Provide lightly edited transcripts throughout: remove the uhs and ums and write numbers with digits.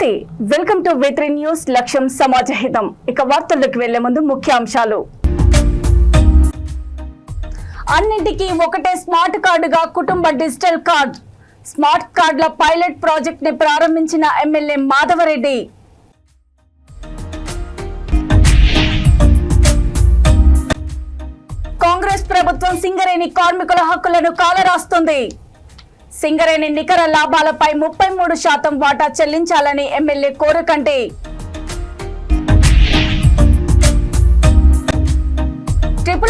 నమస్తే, welcome to V3 news. లక్ష్యం సమాజహితం. ఇక వార్తల్లోకి వెళ్లే ముందు ముఖ్యాంశాలు. అన్నింటికీ ఒకటే స్మార్ట్ కార్డుగా కుటుంబ డిజిటల్ కార్డ్. స్మార్ట్ కార్డుల పైలట్ ప్రాజెక్ట్ ని ప్రారంభించిన ఎమ్మెల్యే మాధవరెడ్డి. కాంగ్రెస్ ప్రభుత్వం సింగరేణి కార్మికుల హక్కులను కాలరాస్తుంది. సింగరేణి నికర లాభాలపై 33% వాటా చెల్లించాలని ఎమ్మెల్యే కోరకంటి.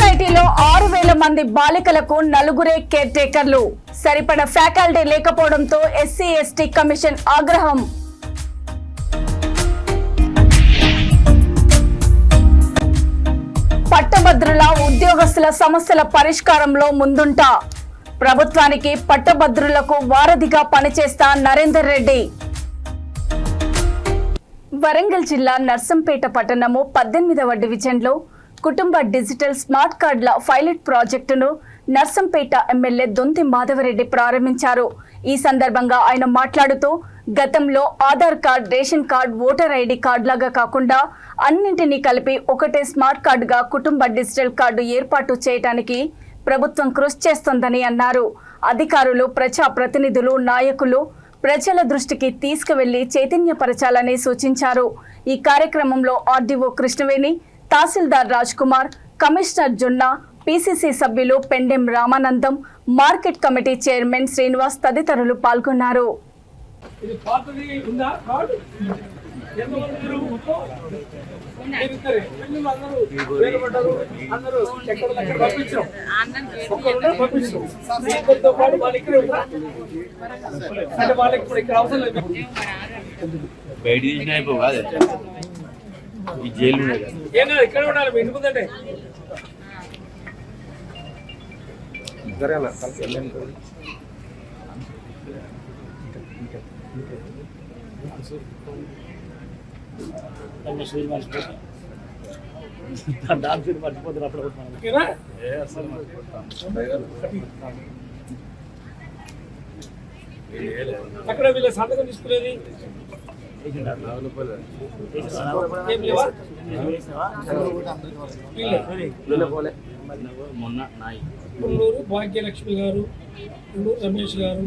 IITలో 6,000 మంది బాలికలకు 4 కేర్ టేకర్లు. సరిపడ ఫ్యాకల్టీ లేకపోవడంతో SC/ST కమిషన్ ఆగ్రహం. పట్టభద్రుల ఉద్యోగస్తుల సమస్యల పరిష్కారంలో ముందుంటా. ప్రభుత్వానికి పట్టభద్రులకు వారధిగా పనిచేస్తా నరేందర్ రెడ్డి. వరంగల్ జిల్లా నర్సంపేట పట్టణము 18వ డివిజన్లో కుటుంబ డిజిటల్ స్మార్ట్ కార్డుల పైలట్ ప్రాజెక్టును నర్సంపేట ఎమ్మెల్యే దొంతి మాధవరెడ్డి ప్రారంభించారు. ఈ సందర్భంగా ఆయన మాట్లాడుతూ గతంలో Aadhaar card, ration card, voter ID card లాగా కాకుండా అన్నింటినీ కలిపి ఒకటే స్మార్ట్ కార్డుగా కుటుంబ డిజిటల్ కార్డు ఏర్పాటు చేయడానికి ప్రభుత్వం కృషి చేస్తోందని అన్నారు. అధికారులు, ప్రజా ప్రతినిధులు, నాయకులు ప్రజల దృష్టికి తీసుకువెళ్లి చైతన్యపరచాలని సూచించారు. ఈ కార్యక్రమంలో RDO కృష్ణవేణి, తహసీల్దార్ రాజ్ కుమార్, కమిషనర్ జొన్న, PCC సభ్యులు Pendem Ramanandam, market committee chairman Srinivas తదితరులు పాల్గొన్నారు. ఇక్కడ ఉండాలి ఇంటి ముందంటే అక్కడ వీళ్ళ సంతకం తీసుకునేది పుల్లూరు భాగ్యలక్ష్మి గారు, పుల్లూరు రమేష్ గారు.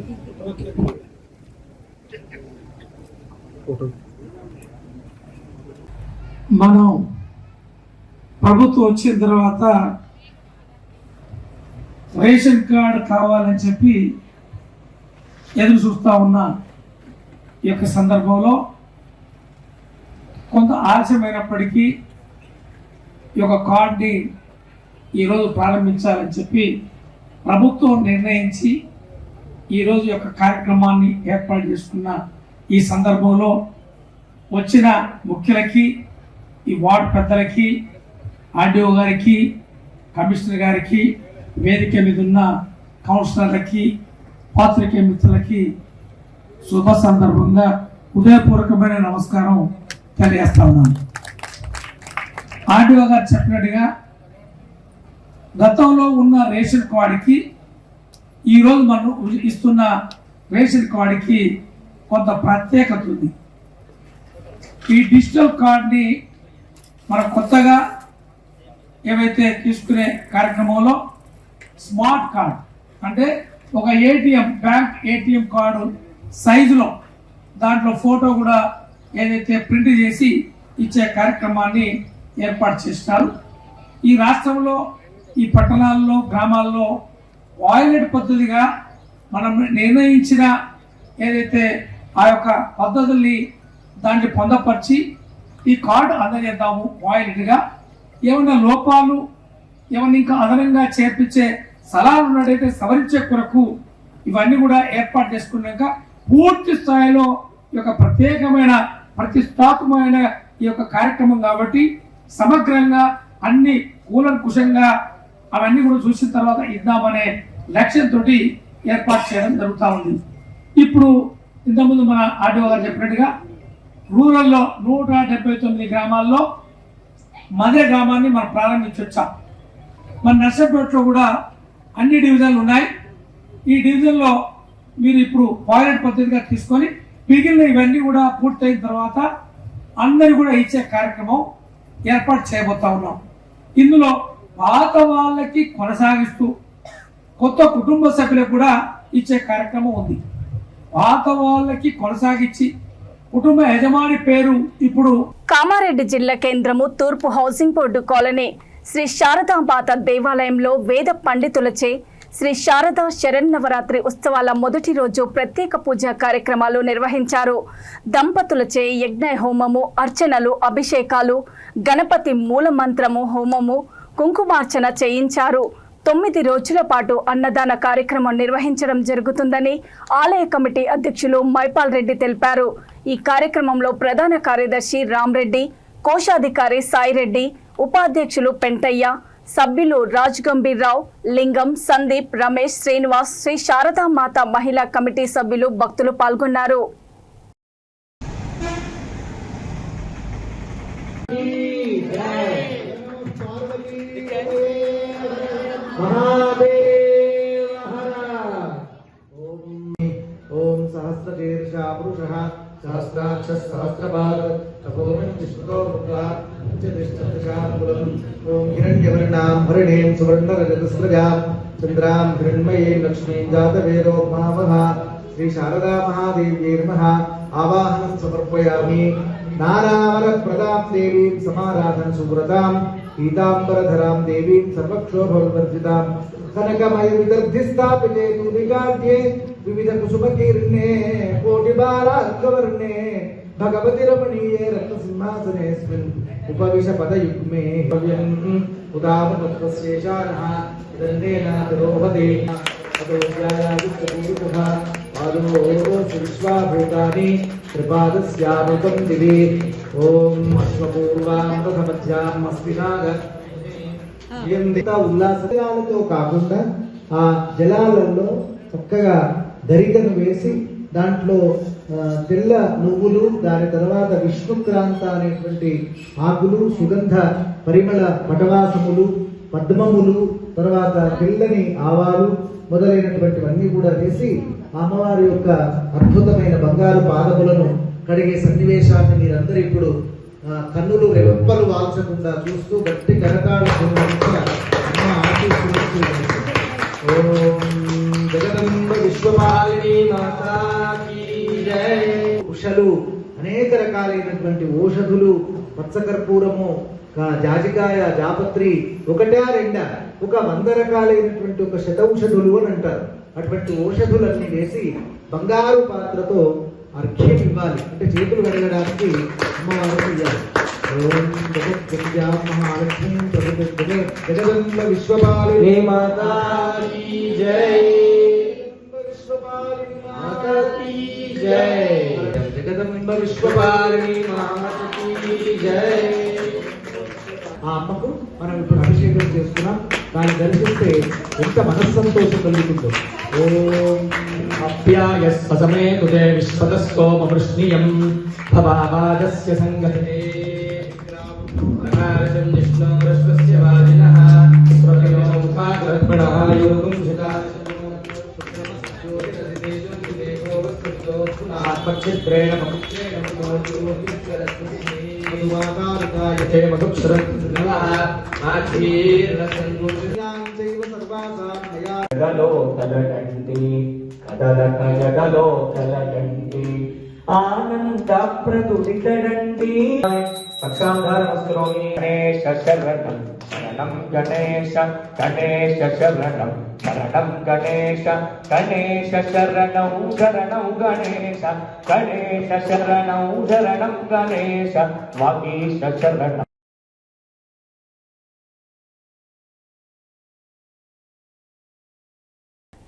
మనం ప్రభుత్వం వచ్చిన తర్వాత రేషన్ కార్డు కావాలని చెప్పి ఎదురు చూస్తూ ఉన్న ఈ యొక్క సందర్భంలో కొంత ఆలస్యమైనప్పటికీ ఈ యొక్క కార్డుని ఈరోజు ప్రారంభించాలని చెప్పి ప్రభుత్వం నిర్ణయించి ఈరోజు యొక్క కార్యక్రమాన్ని ఏర్పాటు చేసుకున్న ఈ సందర్భంలో వచ్చిన ముఖ్యులకి, ఈ వార్డు పెద్దలకి, RDO గారికి, కమిషనర్ గారికి, వేదిక మీద ఉన్న కౌన్సిలర్లకి, పాత్రికేయ మిత్రులకి శుభ సందర్భంగా హృదయపూర్వకమైన నమస్కారం తెలియజేస్తా ఉన్నాను. RDO గారు చెప్పినట్టుగా గతంలో ఉన్న రేషన్ కార్డుకి ఈరోజు మనం ఇస్తున్న రేషన్ కార్డుకి కొంత ప్రత్యేకత ఉంది. ఈ డిజిటల్ కార్డ్ని మనం కొత్తగా ఏవైతే తీసుకునే కార్యక్రమంలో స్మార్ట్ కార్డ్ అంటే ఒక బ్యాంక్ ATM కార్డు సైజులో దాంట్లో ఫోటో కూడా ఏదైతే ప్రింట్ చేసి ఇచ్చే కార్యక్రమాన్ని ఏర్పాటు చేస్తారు. ఈ రాష్ట్రంలో, ఈ పట్టణాల్లో, గ్రామాల్లో వాయిలెట్ పద్ధతిగా మనం నిర్ణయించిన ఏదైతే ఆ యొక్క పద్ధతుల్ని దాన్ని పొందపరిచి ఈ కార్డు అందజేద్దాము. వాయిలెట్గా ఏమన్నా లోపాలు, ఏమన్నా ఇంకా అదనంగా చేర్పించే సలహాలు ఉన్నట్టయితే సవరించే కొరకు ఇవన్నీ కూడా ఏర్పాటు చేసుకున్నాక పూర్తి స్థాయిలో ఈ యొక్క ప్రత్యేకమైన ప్రతిష్టాత్మకమైన ఈ యొక్క కార్యక్రమం కాబట్టి సమగ్రంగా అన్ని కూలంకుషంగా అవన్నీ కూడా చూసిన తర్వాత ఇద్దామనే లక్ష్యంతో ఏర్పాటు చేయడం జరుగుతూ ఉంది. ఇప్పుడు ఇంతకుముందు మన RDO గారు చెప్పినట్టుగా రూరల్లో 179 గ్రామాల్లో మదే గ్రామాన్ని మనం ప్రారంభించొచ్చాం. మన నర్సంపేటలో కూడా అన్ని డివిజన్లు ఉన్నాయి. ఈ డివిజన్లో మీరు ఇప్పుడు పైలట్ పద్ధతిగా తీసుకొని మిగిలిన ఇవన్నీ కూడా పూర్తయిన తర్వాత అందరి కూడా ఇచ్చే కార్యక్రమం ఏర్పాటు చేయబోతా ఉన్నాం. ఇందులో పాత వాళ్ళకి కొనసాగిస్తూ కొత్త కుటుంబ సభ్యులకు కూడా ఇచ్చే కార్యక్రమం ఉంది. పాత వాళ్ళకి కొనసాగించి కుటుంబ యజమాని పేరు ఇప్పుడు కామారెడ్డి జిల్లా కేంద్రము తూర్పు housing board colony Shri Sharadamata దేవాలయంలో వేద పండితులచే శ్రీ శారదా శరన్నవరాత్రి ఉత్సవాల మొదటి రోజు ప్రత్యేక పూజా కార్యక్రమాలు నిర్వహించారు. దంపతులచే యజ్ఞ హోమము, అర్చనలు, అభిషేకాలు, గణపతి మూల మంత్రము హోమము, కుంకుమార్చన చేయించారు. 9 రోజుల పాటు అన్నదాన కార్యక్రమం నిర్వహించడం జరుగుతుందని ఆలయ కమిటీ అధ్యక్షులు మైపాల్ రెడ్డి తెలిపారు. ఈ కార్యక్రమంలో ప్రధాన కార్యదర్శి రామ్రెడ్డి, కోశాధికారి సాయిరెడ్డి, ఉపాధ్యక్షులు పెంటయ్య, సభ్యులు రాజ్ గంభీర్ రావు, లింగం, సందీప్, రమేష్, శ్రీనివాస్, శ్రీ శారదామాత మహిళా కమిటీ సభ్యులు, భక్తులు పాల్గొన్నారు. ओम सहस्रशीर्षा पुरुषः सहस्राक्षः सहस्रपाद तपोमं विष्णुतो रुद्रा पंचदशदशाकुलम् ओम हिरण्यवर्णां हरिणीं सुवर्णरजतस्रजां चन्द्रां हिरण्मयीं लक्ष्मीं जातवेदो महावः श्री शारदा महादेव्यै नमः आवाहनं समर्पयामि नारावरप्रदां देवीं समाराधन सुव्रतां पीताम्बरधरां देवीं सर्वक्षोभवर्जितां कनकमयविदर्धिस्थापिते तूलिकाढ्ये विविध कुसुमकीर्णे कोटिबालार्कवर्णे भगवति रमणीये रत्नसिंहासनेऽस्मिन् उपविश पदयुग्मे भव्यम् उदामतत्त्वस्येषानः दण्डेन तिरोहते ततोऽध्यायादित्यपूरुतः पादो विश्वाभूतानि त्रिपादस्यामृतं दिवि ॐ अश्वपूर्वां रथमध्याम् अस्मिनाग ఉల్లాసాలతో కాకుండా ఆ జలాలలో చక్కగా దరికను వేసి దాంట్లో తెల్ల నువ్వులు, దాని తర్వాత విష్ణుక్రాంత అనేటువంటి ఆకులు, సుగంధ పరిమళ పటవాసములు, పద్మములు, తర్వాత తెల్లని ఆవాలు మొదలైనటువంటివన్నీ కూడా వేసి అమ్మవారి యొక్క అద్భుతమైన బంగారు పాదములను కడిగే సన్నివేశాన్ని మీరందరూ ఇప్పుడు కన్నులు రెప్పలు వాల్చకుండా చూస్తూ గట్టి కరతాళ జగదంబ విశ్వపాలిని మాతా కీ జై. ఉషలు, అనేక రకాలైనటువంటి ఓషధులు, పచ్చకర్పూరము, జాజికాయ, జాపత్రి, ఒకటా రెండా, ఒక 100 రకాలైనటువంటి ఒక శతౌషధులు అని అంటారు. అటువంటి ఓషధులన్నీ వేసి బంగారు పాత్రతో అర్ఘ్యం ఇవ్వాలి, అంటే చేతులు కడగడానికి అమ్మవారికి ఇవ్వాలి. ఓం జగద్విద్యాం మహాలక్ష్మీం జగదంబ విశ్వపాలిని మాతా కీ జై. విశ్వపాలిని మాతా కీ జై. జగదంబ విశ్వపాలిని మాతా కీ జై. ఆ అమ్మకు మనం ఇప్పుడు అభిషేకం చేసుకున్నాం. దాన్ని దర్శిస్తే ఎంత మనస్సంతోషం కలుగుతుందో. ఓం అప్యాయ ససమే తుదే విశ్వతస్తోమవృష్ణియం భవావాజస్య సంగతే ప్రకాశం విష్ణోరశ్వస్య వాజినః స్వతినో ముఖాగ్రహణాయోగం ఆత్మక్షేత్రేణ ఆనంద ప్రతుడితడండి పక్షాంధారమస్కరోమి. గణేశ శరణం శరణం గణేశ గణేశ శరణం శరణం గణేశ గణేశ శరణం శరణం గణేశ గణేశ శరణం శరణం గణేశ వాగీశ శరణం.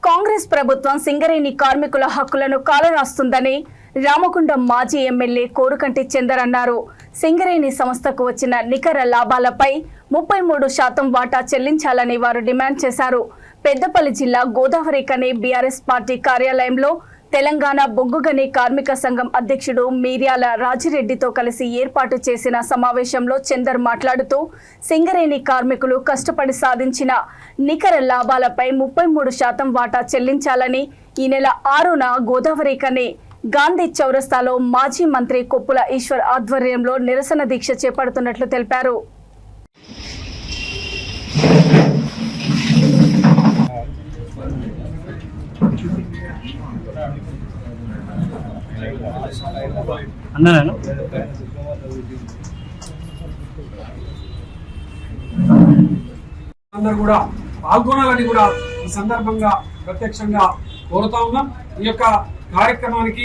కాంగ్రెస్ ప్రభుత్వం సింగరేణి కార్మికుల హక్కులను కాలరాస్తుందని రామగుండం మాజీ ఎమ్మెల్యే కోరుకంటి చందర్ అన్నారు. సింగరేణి సంస్థకు వచ్చిన నికర లాభాలపై 33% వాటా చెల్లించాలని వారు డిమాండ్ చేశారు. పెద్దపల్లి జిల్లా గోదావరి కని బీఆర్ఎస్ పార్టీ కార్యాలయంలో తెలంగాణ బొగ్గుగని కార్మిక సంఘం అధ్యక్షుడు మీర్యాల రాజిరెడ్డితో కలిసి ఏర్పాటు చేసిన సమావేశంలో చందర్ మాట్లాడుతూ సింగరేణి కార్మికులు కష్టపడి సాధించిన నికర లాభాలపై 33% వాటా చెల్లించాలని ఈ నెల 6న గోదావరి కని గాంధీ చౌరస్తాలో మాజీ మంత్రి కొప్పుల ఈశ్వర్ ఆధ్వర్యంలో నిరసన దీక్ష చేపడుతున్నట్లు తెలిపారు. అందరూ కూడా పాల్గొనాలని కూడా ఈ సందర్భంగా ప్రత్యక్షంగా కోరుతా ఉన్నాం. ఈ యొక్క కార్యక్రమానికి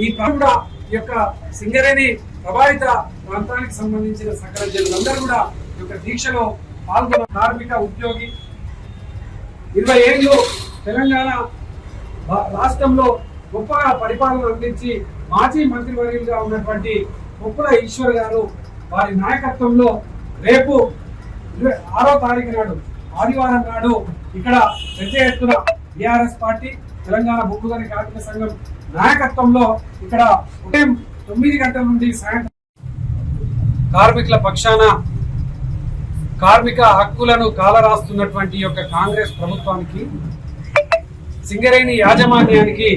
ఈ కూడా ఈ యొక్క సింగరేణి ప్రభావిత ప్రాంతానికి సంబంధించిన సకల జనులందరూ కూడా ఈ యొక్క దీక్షలో పాల్గొన్న కార్మిక ఉద్యోగి 20 ఏళ్ళు తెలంగాణ రాష్ట్రంలో గొప్పగా పరిపాలన అందించి మాజీ మంత్రివర్యులుగా ఉన్నటువంటి కొప్పుల ఈశ్వర్ గారు వారి నాయకత్వంలో రేపు 6వ తారీఖు నాడు ఆదివారం నాడు ఇక్కడ పెద్ద ఎత్తున టిఆర్ఎస్ పార్టీ తెలంగాణ బొగ్గు గని కార్మిక సంఘం నాయకత్వంలో ఇక్కడ ఉదయం 9 గంటల నుండి సాయంత్రం కార్మికుల పక్షాన కార్మిక హక్కులను కాలరాస్తున్నటువంటి యొక్క కాంగ్రెస్ ప్రభుత్వానికి సింగరేణి యాజమాన్యానికి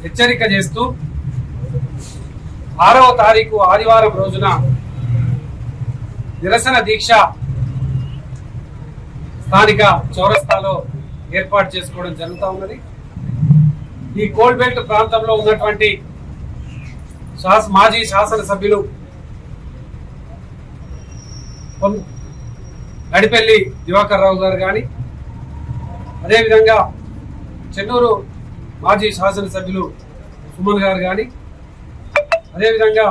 హెచ్చరిక చేస్తూ 6వ తారీఖు ఆదివారం రోజున నిరసన దీక్ష స్థానిక చౌరస్తాలో ఏర్పాటు చేసుకోవడం జరుగుతూ ఉన్నది. ఈ కోల్డ్ బెల్ట్ ప్రాంతంలో ఉన్నటువంటి మాజీ శాసనసభ్యులు నడిపెల్లి దివాకర్ రావు గారు కానీ, అదేవిధంగా చెన్నూరు మాజీ శాసనసభ్యులు సుమన్ గారు కానీ, అదేవిధంగా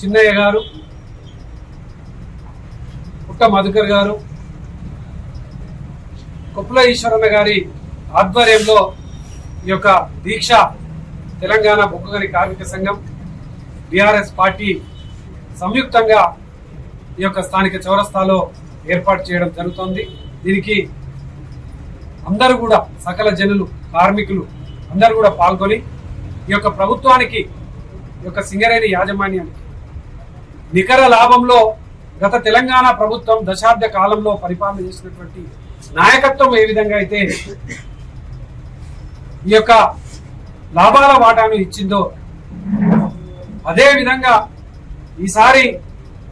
చిన్నయ్య గారు, పుట్ట మధుకర్ గారు, కొప్పుల ఈశ్వరన్న గారి ఆధ్వర్యంలో ఈ యొక్క దీక్ష తెలంగాణ బొగ్గు గని కార్మిక సంఘం టిఆర్ఎస్ పార్టీ సంయుక్తంగా ఈ యొక్క స్థానిక చౌరస్తాలో ఏర్పాటు చేయడం జరుగుతోంది. దీనికి అందరూ కూడా సకల జనులు కార్మికులు అందరూ కూడా పాల్గొని ఈ యొక్క ప్రభుత్వానికి ఈ యొక్క సింగరేణి యాజమాన్యానికి నికర లాభంలో గత తెలంగాణ ప్రభుత్వం దశాబ్ద కాలంలో పరిపాలన చేసినటువంటి నాయకత్వం ఏ విధంగా అయితే ఈ యొక్క లాభాల వాటాను ఇచ్చిందో అదే విధంగా ఈసారి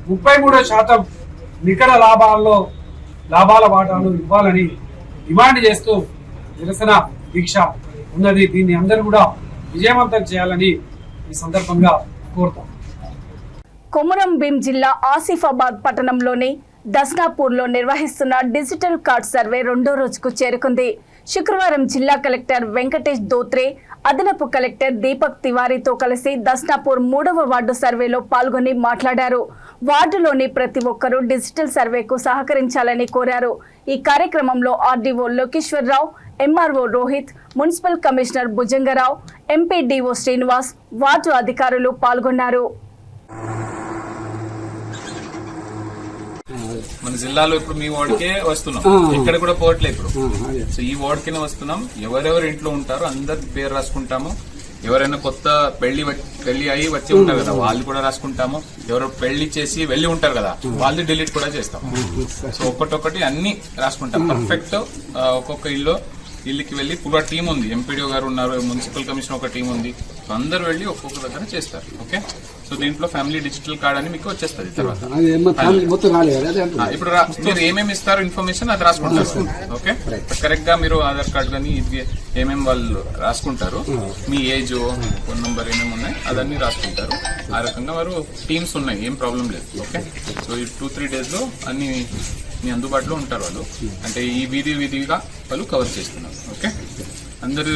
33% నికర లాభాల వాటాను ఇవ్వాలని డిమాండ్ చేస్తూ నిరసన దీక్ష ఉన్నది. దీన్ని అందరూ కూడా విజయవంతం చేయాలని ఈ సందర్భంగా కోరుతాం. కొమురం భీం జిల్లా ఆసిఫాబాద్ పట్టణంలోని దస్నాపూర్లో నిర్వహిస్తున్న డిజిటల్ కార్డ్ సర్వే 2వ రోజుకు చేరుకుంది. శుక్రవారం జిల్లా కలెక్టర్ వెంకటేష్ దోత్రే, అదనపు కలెక్టర్ దీపక్ తివారీతో కలిసి దస్నాపూర్ 3వ వార్డు సర్వేలో పాల్గొని మాట్లాడారు. వార్డులోని ప్రతి ఒక్కరూ డిజిటల్ సర్వేకు సహకరించాలని కోరారు. ఈ కార్యక్రమంలో RDO Lokeswara Rao, MRO Rohit, municipal commissioner Bhujanga Rao, MPDO Srinivas, ward అధికారులు పాల్గొన్నారు. మన జిల్లాలో ఇప్పుడు మీ వార్డుకే వస్తున్నాం, ఇక్కడ కూడా పోవట్లే ఇప్పుడు. సో ఈ వార్డుకే వస్తున్నాం. ఎవరెవరు ఇంట్లో ఉంటారో అందరి పేరు రాసుకుంటాము. ఎవరైనా కొత్త పెళ్లి అయ్యి వచ్చి ఉంటారు కదా వాళ్ళు కూడా రాసుకుంటాము. ఎవరు పెళ్లి చేసి వెళ్లి ఉంటారు కదా వాళ్ళు డిలీట్ కూడా చేస్తాం. సో ఒక్కటొక్కటి అన్ని రాసుకుంటాం పర్ఫెక్ట్. ఒక్కొక్క ఇల్లుకి వెళ్లి పూరా టీం ఉంది, ఎంపీడీఓ గారు ఉన్నారు, మున్సిపల్ కమిషనర్ ఒక టీం ఉంది. సో అందరు వెళ్లి ఒక్కొక్క దగ్గర చేస్తారు. ఓకే, సో దీంట్లో ఫ్యామిలీ డిజిటల్ కార్డ్ అని మీకు వచ్చేస్తుంది. తర్వాత ఇప్పుడు మీరు ఏమేమి ఇస్తారో ఇన్ఫర్మేషన్ అది రాసుకుంటారు. ఓకే, కరెక్ట్ గా మీరు ఆధార్ కార్డ్ కానీ ఇది ఏమేమి వాళ్ళు రాసుకుంటారు, మీ ఏజ్, ఫోన్ నంబర్ ఏమేమి ఉన్నాయి అదన్నీ రాసుకుంటారు. ఆ రకంగా వారు టీమ్స్ ఉన్నాయి, ఏం ప్రాబ్లం లేదు. ఓకే, సో ఈ 2-3 డేస్ లో అన్ని మీ అందుబాటులో ఉంటారు వాళ్ళు. అంటే ఈ వీధిగా వాళ్ళు కవర్ చేస్తున్నారు. ఓకే, అందరు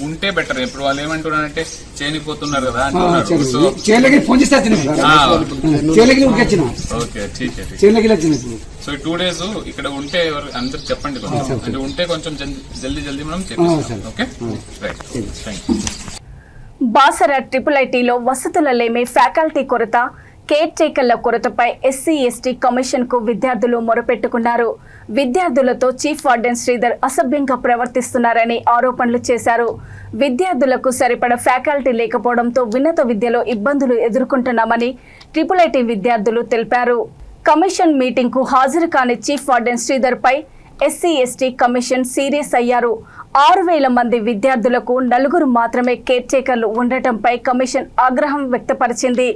ఉంటే బెటర్. ఇప్పుడు వాళ్ళు ఏమంటున్నారంటే చేయనిపోతున్నారు కదా అంటున్నారు. సో ఈ 2 డేస్ ఇక్కడ ఉంటే అందరు చెప్పండి కొంచెం, అంటే ఉంటే కొంచెం జల్దీ మనం చెప్పేస్తాం. Okay, right, thank you. Basara IIITలో వసతుల లేమి, ఫ్యాకల్టీ కొరత, కేర్ టేకర్ల కొరతపై SC/ST కమిషన్ కు విద్యార్థులు మొరపెట్టుకున్నారు. విద్యార్థులతో చీఫ్ వార్డెన్ శ్రీధర్ అసభ్యంగా ప్రవర్తిస్తున్నారని ఆరోపణలు చేశారు. విద్యార్థులకు సరిపడ ఫ్యాకల్టీ లేకపోవడంతో ఉన్నత విద్యలో ఇబ్బందులు ఎదుర్కొంటున్నామని IIIT విద్యార్థులు తెలిపారు. కమిషన్ మీటింగ్ కు హాజరు కాని చీఫ్ వార్డెన్ శ్రీధర్ పై SC/ST కమిషన్ సీరియస్ అయ్యారు. 6,000 మంది విద్యార్థులకు 4 మాత్రమే కేర్ టేకర్లు ఉండటంపై కమిషన్ ఆగ్రహం వ్యక్తపరిచింది.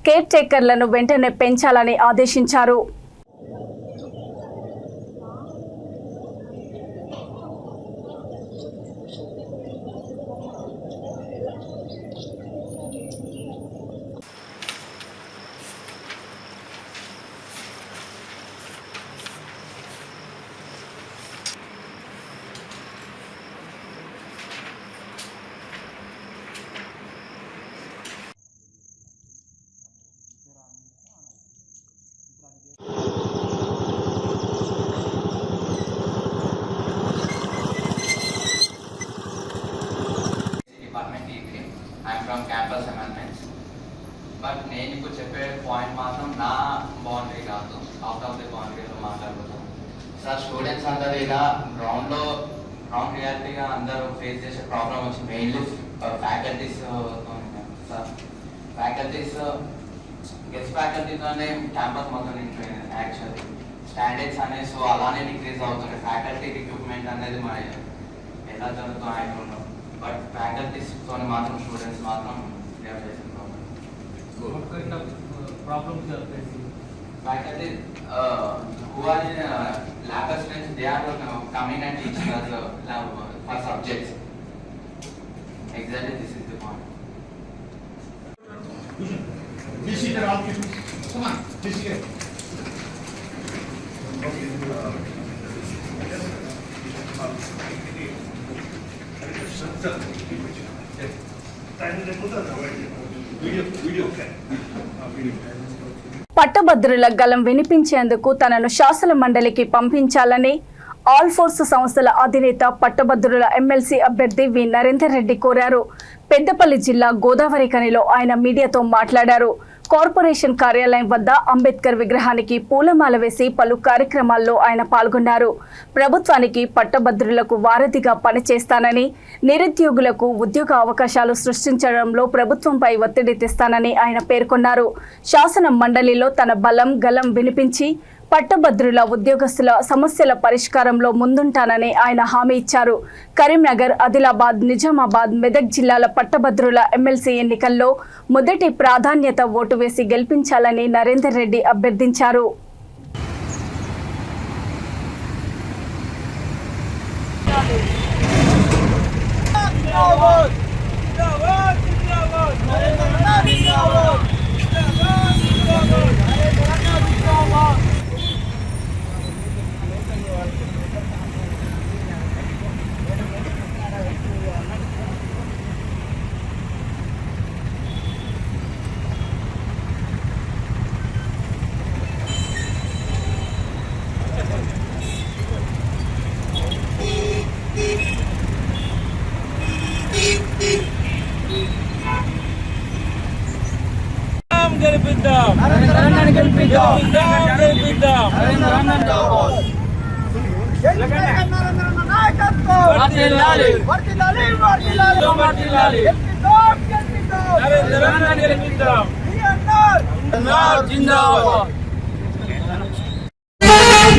కేర్ టేకర్లను వెంటనే పెంచాలని ఆదేశించారు. I'm from campus amendments. But నేను ఇప్పుడు చెప్పే పాయింట్ మాత్రం నా బౌండరీ కాదు, అవుట్ ఆఫ్ ది బౌండరీలో మాట్లాడుతున్నాను. సార్ స్టూడెంట్స్ అందరూ ఇలా గ్రౌండ్ రియాలిటీగా అందరూ ఫేస్ చేసే ప్రాబ్లం వచ్చి mainly faculties. Sir faculties guest ఫ్యాకల్టీతోనే క్యాంపస్ మొత్తం నిండిపోయింది. యాక్చువల్లీ స్టాండర్డ్స్ అనేవి సో అలానే డిక్రీజ్ అవుతుంది. ఫ్యాకల్టీ రిక్రూట్మెంట్ అనేది మన ఎలా జరుగుతుందో ఆయన బట్ ఫ్యాకల్టీస్తో మాత్రం స్టూడెంట్స్ మాత్రం డెవలప్ చేసిన problems faculty who are in lab students, they are coming and teaching us for subjects. Exactly, this is the point. This is the all people. Come on, this is it. పట్టభద్రుల గలం వినిపించేందుకు తనను శాసన మండలికి పంపించాలని all force సంస్థల అధినేత పట్టభద్రుల MLC అభ్యర్థి వి నరేందర్ రెడ్డి కోరారు. పెద్దపల్లి జిల్లా గోదావరి ఖనిలో ఆయన మీడియాతో మాట్లాడారు. కార్పొరేషన్ కార్యాలయం వద్ద అంబేద్కర్ విగ్రహానికి పూలమాల వేసి పలు కార్యక్రమాల్లో ఆయన పాల్గొన్నారు. ప్రభుత్వానికి పట్టభద్రులకు వారధిగా పనిచేస్తానని, నిరుద్యోగులకు ఉద్యోగ అవకాశాలు సృష్టించడంలో ప్రభుత్వంపై ఒత్తిడి తెస్తానని ఆయన పేర్కొన్నారు. శాసన మండలిలో తన బలం గలం వినిపించి పట్టభద్రుల ఉద్యోగస్తుల సమస్యల పరిష్కారంలో ముందుంటానని ఆయన హామీ ఇచ్చారు. కరీంనగర్, ఆదిలాబాద్, నిజామాబాద్, మెదక్ జిల్లాల పట్టభద్రుల ఎమ్మెల్సీ ఎన్నికల్లో మొదటి ప్రాధాన్యత ఓటు వేసి గెలిపించాలని నరేందర్ రెడ్డి అభ్యర్థించారు.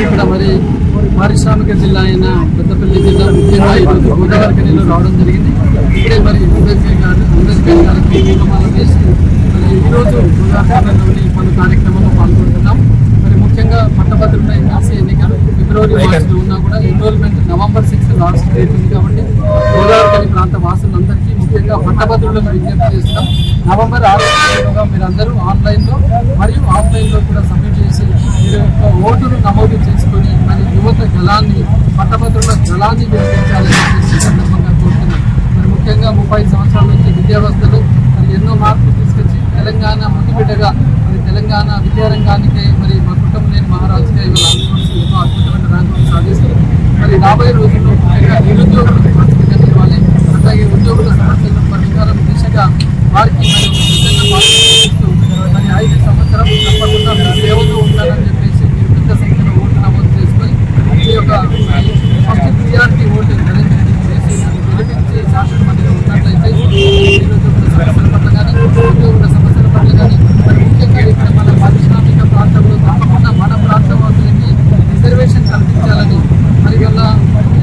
ఇక్కడ మరి పారిశ్రామిక జిల్లా అయిన పెద్దపల్లి జిల్లా ముఖ్యంగా ఈరోజు గోదావరి ఖనిలో రావడం జరిగింది. ఇప్పుడే మరి అంబేద్కర్ గారికి పూలమాల వేసి మరి ఈరోజు గోదావరి ఖనిలోని పలు కార్యక్రమాల్లో పాల్గొంటున్నాం. మరి ముఖ్యంగా పట్టభద్రుల ఎమ్మెల్సీ ఎన్నికలు ఫిబ్రవరి మార్చిలో ఉన్నా కూడా ఎన్రోల్మెంట్ November 6 లాస్ట్ డేట్ ఉంది కాబట్టి గోదావరి ఖని ప్రాంత వాసులందరికీ ముఖ్యంగా పట్టభద్రులను విజ్ఞప్తి చేస్తున్నాం. November 6 మీరందరూ ఆన్లైన్లో మరియు ఆఫ్లైన్లో కూడా సబ్మిట్ చేసి మీరు యొక్క ఓటును నమోదు చేసుకొని మరి యువత గలాన్ని పట్టభద్రుల గలాన్ని వినిపించాలని చెప్పేసి సందర్భంగా కోరుతున్నాం. మరి ముఖ్యంగా 35 సంవత్సరాల నుంచి విద్యావ్యవస్థలో మరి ఎన్నో మార్పులు తీసుకొచ్చి తెలంగాణ ముద్దుబిడ్డగా మరి తెలంగాణ విద్యారంగానికే మరి మా కుటుంబం నేను మహారాజుగా ఇవాళ ఎన్నో అద్భుతమైన ర్యాంకులు సాధిస్తారు. మరి రాబోయే రోజుల్లో ముఖ్యంగా నిరుద్యోగులకు ప్రాతినిధ్యం ఇవ్వాలి. అలాగే ఉద్యోగుల సమస్యలను పరిష్కారం దిశగా వారికి మరి 5 సంవత్సరం తప్పకుండా మీరు సేవతో ఉంటారని చెప్పేసి మీరు పెద్ద సంఖ్యలో ఓటు నమోదు చేసుకొని ఈ యొక్క ఫస్ట్ ప్రియారిటీ ఓటు నరేంద్ర రెడ్డికి చేసి గెలిపించి శాసన మండలిలో ఉన్నట్లయితే నిరుద్యోగుల సమస్యల పట్ల కానీ ఉద్యోగుల సమస్యల పట్ల కానీ మరి ముఖ్యంగా ఇక్కడ మన పారిశ్రామిక ప్రాంతంలో తప్పకుండా మన ప్రాంత వాసులకి రిజర్వేషన్ కల్పించాలని మరి వల్ల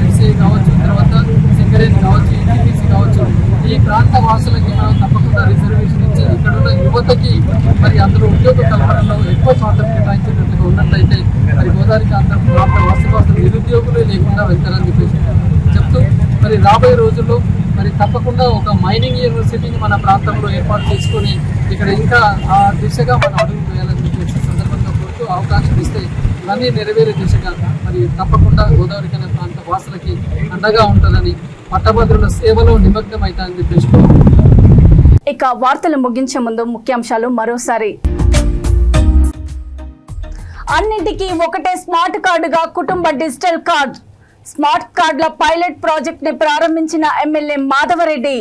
ఎఫ్సీ కావచ్చు, తర్వాత సింగల్ ఎక్కువ శాతం కేటాయించేటట్టుగా ఉన్నట్లయితే మరి గోదావరి ప్రాంత వాస్తవాసులు నిరుద్యోగులు లేకుండా వెళ్తారని చెప్పేసి చెప్తూ మరి రాబోయే రోజుల్లో మరి తప్పకుండా ఒక మైనింగ్ యూనివర్సిటీని మన ప్రాంతంలో ఏర్పాటు చేసుకొని ఇక్కడ ఇంకా ఆ దిశగా మనం అడుగు వేయాలని చెప్పేసి సందర్భంగా కోరుతూ అవకాశం ఇస్తే ఇవన్నీ నెరవేరే దిశగా మరి తప్పకుండా గోదావరి కనే ప్రాంత వాసులకి అండగా ఉంటుందని పట్టభద్రుల సేవలో నిమగ్నమవుతాయని చెప్పేసి. ఇక వార్తలు ముగించే ముందు ముఖ్యాంశాలు మరోసారి. అన్నింటికీ ఒకటే స్మార్ట్ కార్డుగా కుటుంబ డిజిటల్ కార్డ్. స్మార్ట్ కార్డుల పైలట్ ప్రాజెక్ట్ ని ప్రారంభించిన ఎమ్మెల్యే మాధవరెడ్డి.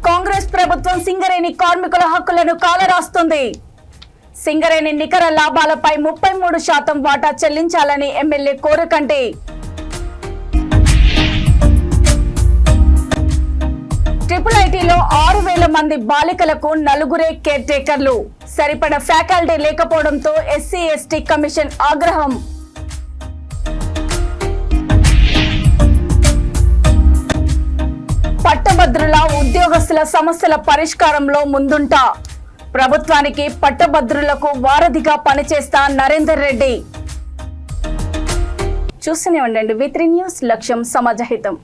కాంగ్రెస్ ప్రభుత్వం సింగరేణి కార్మికుల హక్కులను కాలరాస్తుంది. సింగరేణి నికర లాభాలపై 33% వాటా చెల్లించాలని ఎమ్మెల్యే కోరకంటి. IITలో 6,000 మంది బాలికలకు 4 కేర్ టేకర్లు. సరిపడ ఫ్యాకల్టీ లేకపోవడంతో SC/ST కమిషన్ ఆగ్రహం. పట్టభద్రుల ఉద్యోగస్తుల సమస్యల పరిష్కారంలో ముందుంటా. ప్రభుత్వానికి పట్టభద్రులకు వారధిగా పనిచేస్తా నరేందర్ రెడ్డి. చూస్తూనే ఉండండి V3 న్యూస్, లక్ష్యం సమాజహితం.